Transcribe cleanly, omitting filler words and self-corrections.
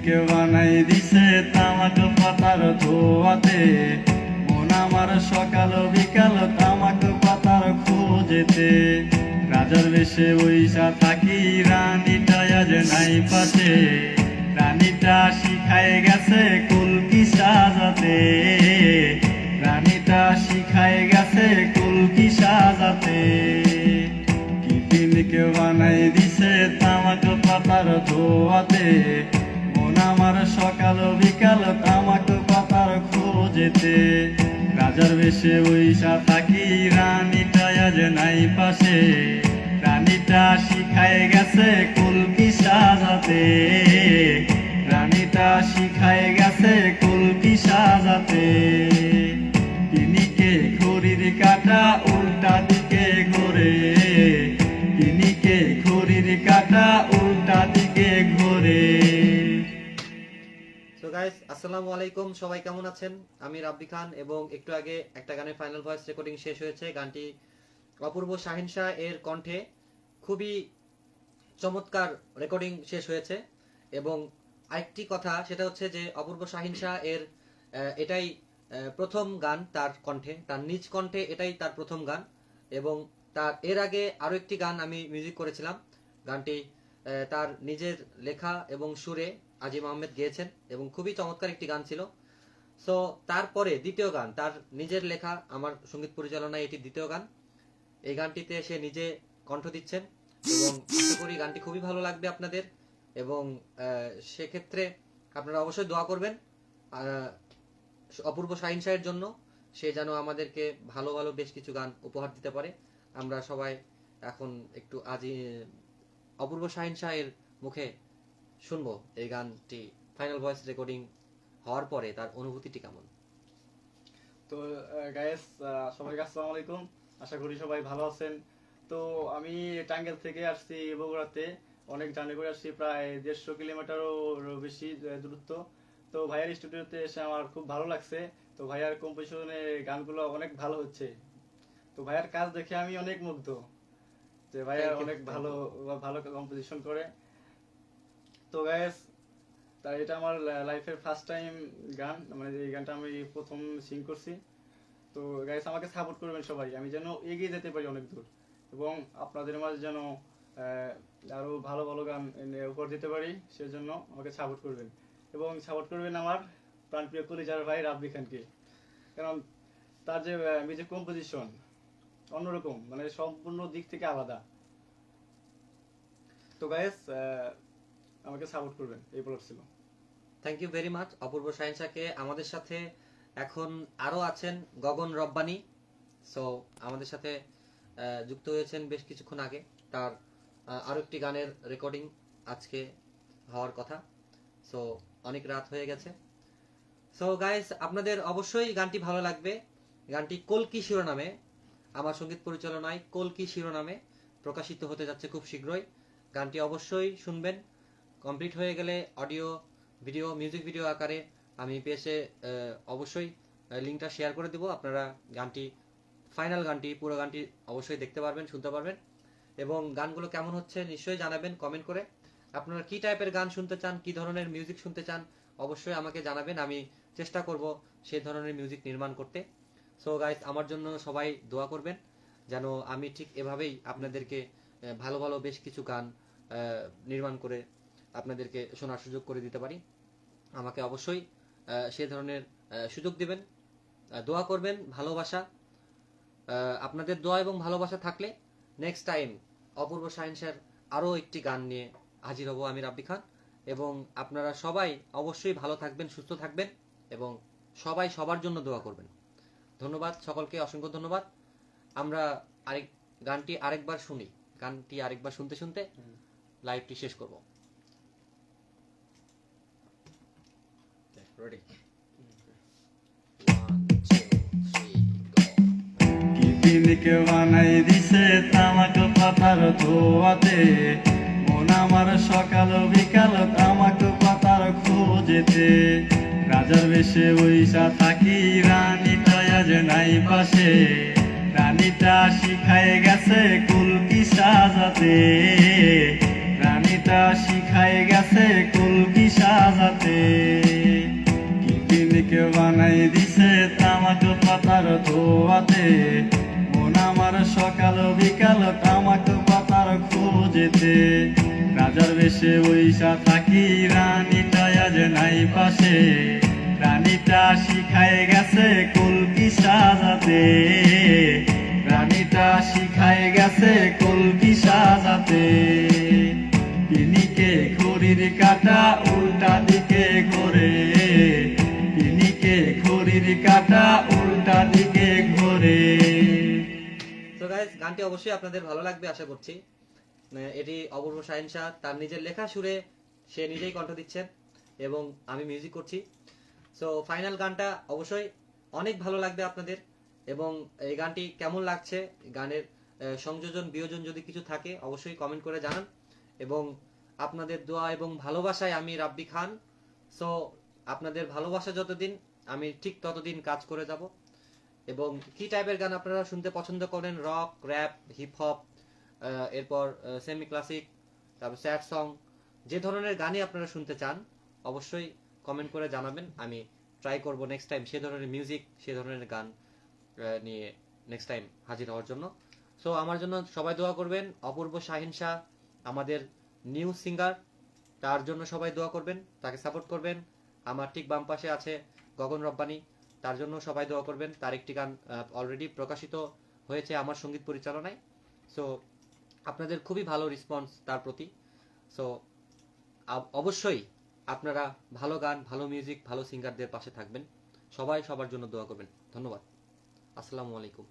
পিকনিকে বানাই দিছে তামাক পাতার ধোয়াতে, মন আমার সকাল বিকাল তামাক পাতার খোঁজেতে। রাজার বেশে বইসা থাকি রানীটা আজ নাই পাশে, রানীটা শিখায় গেছে কুলকি সাজাতে, রানীটা শিখায় গেছে কুলকি সাজাতে। পিকনিকে বানাই দিছে তামাক পাতার ধোয়াতে, মন আমার সকাল বিকাল তামাক পাতার খোঁজেতে। রাজার বেশে বইসা থাকি রানীটা আজ নাই পাশে, রানীটা শিখায় গেছে কুলকি সাজাতে, রানীটা শিখায় গেছে কুলকি সাজাতে। পিনিকে ঘড়ির কাঁটা উল্টা দিকে ঘোরে, পিনিকে ঘড়ির কাঁটা উল্টা দিকে ঘোরে। সো গাইস, আসসালামু আলাইকুম। সবাই কেমন আছেন? আমি রাব্বি খান এবং একটু আগে একটা গানের ফাইনাল ভয়েস রেকর্ডিং শেষ হয়েছে। গানটি অপূর্ব শাহিন শাহ এর কণ্ঠে খুবই চমৎকার রেকর্ডিং শেষ হয়েছে। এবং আরেকটি কথা সেটা হচ্ছে যে অপূর্ব শাহিন শাহ এর এটাই প্রথম গান তার কণ্ঠে, তার নিজ কণ্ঠে এটাই তার প্রথম গান। এবং তার এর আগে আরও একটি গান আমি মিউজিক করেছিলাম। গানটি তার নিজের লেখা এবং সুরে আজিম আহমেদ গেয়েছেন এবং খুবই চমৎকার একটি গান ছিল। সো তারপরে দ্বিতীয় গান তার নিজের লেখা, আমার সঙ্গীত পরিচালনায় এটি দ্বিতীয় গান। এই গানটিতে সে নিজে কণ্ঠ দিচ্ছেন এবং আশা করি গানটি খুবই ভালো লাগবে আপনাদের। এবং সেক্ষেত্রে আপনারা অবশ্যই দোয়া করবেন অপূর্ব শাহিন শাহের জন্য, সে যেন আমাদেরকে ভালো ভালো বেশ কিছু গান উপহার দিতে পারে। আমরা সবাই এখন একটু অপূর্ব শাহিন শাহের মুখে শুনবো এই গানটি ফাইনাল ভয়েস রেকর্ডিং হওয়ার পরে তার অনুভূতিটি কেমন। তো গাইস, সবাইকে আসসালামু আলাইকুম, আশা করি সবাই ভালো আছেন। তো আমি টাঙ্গাইল থেকে আসছি বগুড়াতে, অনেক জার্নি করে আসছি, প্রায় 150 কিলোমিটারও বেশি দূরত্ব। তো ভাইয়ার স্টুডিওতে এসে আমার খুব ভালো লাগছে। তো ভাইয়ার কম্পোজিশনে গানগুলো অনেক ভালো হচ্ছে। তো ভাইয়ার কাজ দেখে আমি অনেক মুগ্ধ যে ভাইয়ার অনেক ভালো ভালো কম্পোজিশন করে। তো গাইস, তাই এটা আমার লাইফের ফার্স্ট টাইম গান, মানে এই গানটা আমি প্রথম সিং করছি। তো গাইস, আমাকে সাপোর্ট করবেন সবাই, আমি যেন এগিয়ে যেতে পারি অনেক দূর এবং আপনাদের মাঝে যেন আরো ভালো ভালো গান উপহার দিতে পারি, সেজন্য আমাকে সাপোর্ট করবেন। এবং সাপোর্ট করবেন আমার প্রাণপ্রিয় কলিজার ভাই রাব্বি খানকে, কারণ তার যে মিউজিক কম্পোজিশন অন্যরকম, মানে সম্পূর্ণ দিক থেকে আলাদা। তো গাইস, আমাকে সাপোর্ট করবেন, এই বলার ছিল। থ্যাংক ইউ ভেরি মাচ অপূর্ব শাহিন শাহকে। আমাদের সাথে এখন আরও আছেন গগন রব্বানি। সো আমাদের সাথে যুক্ত হয়েছেন বেশ কিছুক্ষণ আগে। তার আরও একটি গানের রেকর্ডিং আজকে হওয়ার কথা। সো অনেক রাত হয়ে গেছে। সো গাইস, আপনাদের অবশ্যই গানটি ভালো লাগবে। গানটি কলকি শিরোনামে, আমার সঙ্গীত পরিচালনায় কলকি শিরোনামে প্রকাশিত হতে যাচ্ছে খুব শীঘ্রই। গানটি অবশ্যই শুনবেন। কমপ্লিট হয়ে গেলে অডিও ভিডিও মিউজিক ভিডিও আকারে আমি পেজে অবশ্যই লিঙ্কটা শেয়ার করে দেবো। আপনারা গানটি ফাইনাল গানটি পুরো গানটি অবশ্যই দেখতে পারবেন, শুনতে পারবেন। এবং গানগুলো কেমন হচ্ছে নিশ্চয়ই জানাবেন কমেন্ট করে। আপনারা কী টাইপের গান শুনতে চান, কী ধরনের মিউজিক শুনতে চান অবশ্যই আমাকে জানাবেন। আমি চেষ্টা করব সেই ধরনের মিউজিক নির্মাণ করতে। সো গাইস, আমার জন্য সবাই দোয়া করবেন যেন আমি ঠিক এভাবেই আপনাদেরকে ভালো ভালো বেশ কিছু গান নির্মাণ করে আপনাদেরকে শোনার সুযোগ করে দিতে পারি। আমাকে অবশ্যই সে ধরনের সুযোগ দিবেন, দোয়া করবেন, ভালোবাসা। আপনাদের দোয়া এবং ভালোবাসা থাকলে নেক্সট টাইম অপূর্ব শাহিন শাহের আরও একটি গান নিয়ে হাজির হব আমি রাব্বি খান। এবং আপনারা সবাই অবশ্যই ভালো থাকবেন, সুস্থ থাকবেন এবং সবাই সবার জন্য দোয়া করবেন। ধন্যবাদ সকলকে, অসংখ্য ধন্যবাদ। আমরা গানটি আরেকবার শুনি। গানটি আরেকবার শুনতে শুনতে লাইভটি শেষ করব। Ready? 1, 2, 3, go. পিকনিকে বানাই দিছে তামাক পাতার ধোয়াতে, মন আমার সকাল বিকাল তামাক পাতার খোঁজেতে। রাজার বেশে বইসা থাকি রানীটা আজ নাই পাশে, রানীটা শিখায় গেছে কুলকি সাজাতে, রানীটা শিখায় গেছে কুলকি সাজাতে। ছোয়াতে, মন আমার সকাল বিকাল তামাক পাতার খোঁজেতে। রাজার বেশে বইসা থাকি, রানীটা আজ নাই পাশে, রানীটা শিখায় গেছে কলকি সাজাতে, রানীটা শিখায় গেছে কলকি সাজাতে। পিনিকে ঘড়ির কাটা উল্টা দিকে ঘোরে, পিনিকে ঘড়ির কাটা উল্টা দিকে ঘোরে। তো গাইস, গানটি অবশ্যই আপনাদের ভালো লাগবে আশা করছি। এটি অপূর্ব শাহিন শাহ তার নিজের লেখা সুরে সে নিজেই কণ্ঠ দিচ্ছেন এবং আমি মিউজিক করছি। সো ফাইনাল গানটা অবশ্যই অনেক ভালো লাগবে আপনাদের। এবং এই গানটি কেমন লাগছে, গানের সংযোজন বিয়োজন যদি কিছু থাকে অবশ্যই কমেন্ট করে জানান। এবং আপনাদের দোয়া এবং ভালোবাসায় আমি রাব্বি খান। সো আপনাদের ভালোবাসা যতদিন, আমি ঠিক ততদিন কাজ করে যাব। এবং কি টাইপের গান আপনারা শুনতে পছন্দ করেন, রক, র্যাপ, হিপ হপ, এরপর সেমি ক্লাসিক, তারপর স্যাড সং, যে ধরনের গানই আপনারা শুনতে চান অবশ্যই কমেন্ট করে জানাবেন। আমি ট্রাই করব নেক্সট টাইম সে ধরনের মিউজিক, সে ধরনের গান নিয়ে নেক্সট টাইম হাজির হওয়ার জন্য। সো আমার জন্য সবাই দোয়া করবেন। অপূর্ব শাহিন শাহ আমাদের নিউ সিঙ্গার, তার জন্য সবাই দোয়া করবেন, তাকে সাপোর্ট করবেন। আমার ঠিক বাম পাশে আছে গগন রব্বানি, তার জন্য সবাই দোয়া করবেন। তার একটি গান অলরেডি প্রকাশিত হয়েছে আমার সঙ্গীত পরিচালনায়। সো আপনাদের খুবই ভালো রেসপন্স তার প্রতি। সো অবশ্যই আপনারা ভালো গান, ভালো মিউজিক, ভালো সিঙ্গারদের পাশে থাকবেন। সবাই সবার জন্য দোয়া করবেন। ধন্যবাদ। আসসালামু আলাইকুম।